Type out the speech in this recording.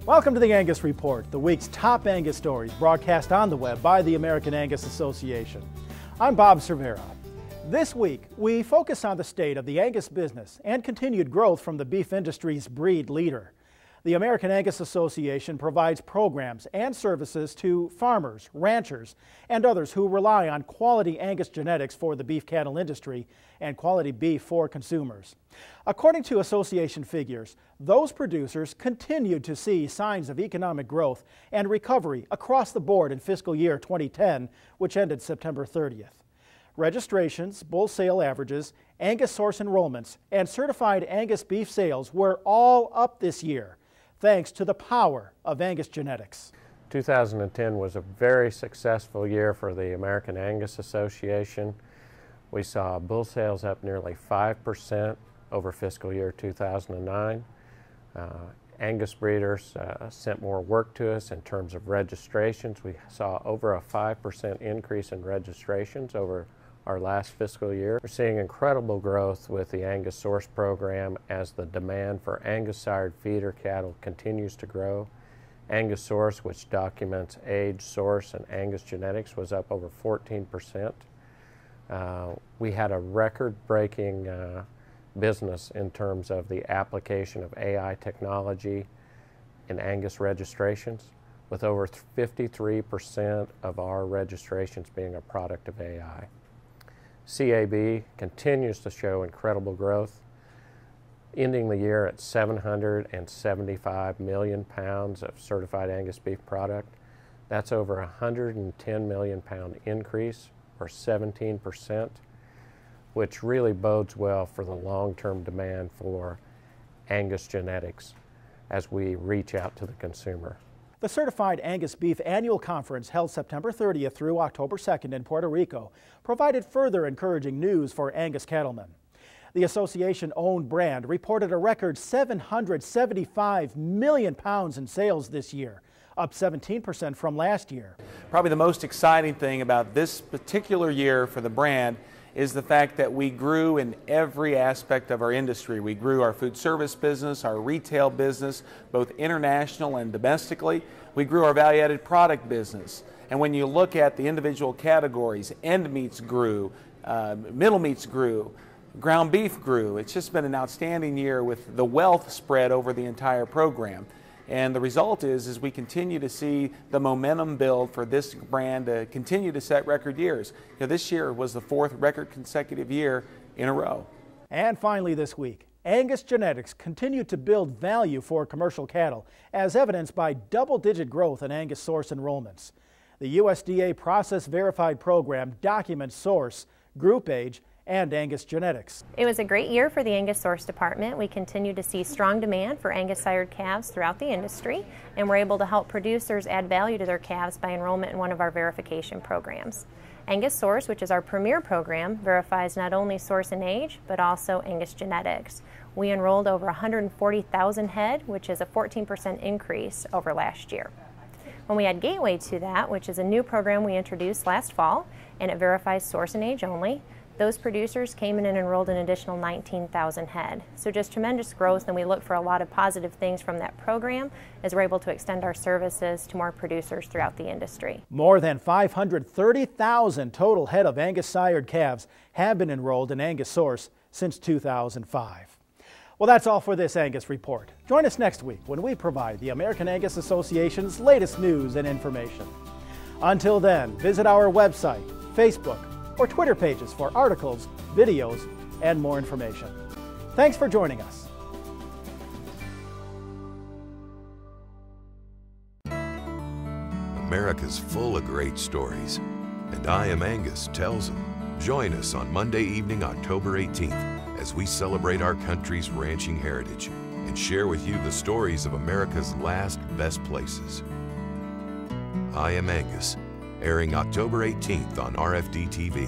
Welcome to the Angus Report, the week's top Angus stories broadcast on the web by the American Angus Association. I'm Bob Cervera. This week, we focus on the state of the Angus business and continued growth from the beef industry's breed leader. The American Angus Association provides programs and services to farmers, ranchers, and others who rely on quality Angus genetics for the beef cattle industry and quality beef for consumers. According to association figures, those producers continued to see signs of economic growth and recovery across the board in fiscal year 2010, which ended September 30th. Registrations, bull sale averages, Angus source enrollments, and certified Angus beef sales were all up this year, thanks to the power of Angus genetics. 2010 was a very successful year for the American Angus Association. We saw bull sales up nearly 5% over fiscal year 2009. Angus breeders sent more work to us in terms of registrations. We saw over a 5% increase in registrations over our last fiscal year. We're seeing incredible growth with the Angus Source program as the demand for Angus sired feeder cattle continues to grow. Angus Source, which documents age, source, and Angus genetics, was up over 14%. We had a record-breaking business in terms of the application of AI technology in Angus registrations, with over 53% of our registrations being a product of AI. CAB continues to show incredible growth, ending the year at 775 million pounds of certified Angus beef product. That's over a 110 million pound increase, or 17%, which really bodes well for the long-term demand for Angus genetics as we reach out to the consumer. The Certified Angus Beef Annual Conference, held September 30th through October 2nd in Puerto Rico, provided further encouraging news for Angus cattlemen. The association-owned brand reported a record 775 million pounds in sales this year, up 17% from last year. Probably the most exciting thing about this particular year for the brand is the fact that we grew in every aspect of our industry. We grew our food service business, our retail business, both international and domestically. We grew our value-added product business. And when you look at the individual categories, end meats grew, middle meats grew, ground beef grew. It's just been an outstanding year with the wealth spread over the entire program. And the result is we continue to see the momentum build for this brand to continue to set record years. You know, this year was the 4th record consecutive year in a row. And finally this week, Angus genetics continued to build value for commercial cattle, as evidenced by double-digit growth in Angus source enrollments. The USDA Process Verified program documents source, group age, and Angus genetics. It was a great year for the Angus Source Department. We continue to see strong demand for Angus sired calves throughout the industry, and we're able to help producers add value to their calves by enrollment in one of our verification programs. Angus Source, which is our premier program, verifies not only source and age, but also Angus genetics. We enrolled over 140,000 head, which is a 14% increase over last year. When we add Gateway to that, which is a new program we introduced last fall, and it verifies source and age only, those producers came in and enrolled an additional 19,000 head. So just tremendous growth, and we look for a lot of positive things from that program as we're able to extend our services to more producers throughout the industry. More than 530,000 total head of Angus sired calves have been enrolled in Angus Source since 2005. Well, that's all for this Angus Report. Join us next week when we provide the American Angus Association's latest news and information. Until then, visit our website, Facebook, or Twitter pages for articles, videos, and more information. Thanks for joining us. America's full of great stories, and I Am Angus tells them. Join us on Monday evening, October 18th, as we celebrate our country's ranching heritage and share with you the stories of America's last best places. I Am Angus, airing October 18th on RFD TV.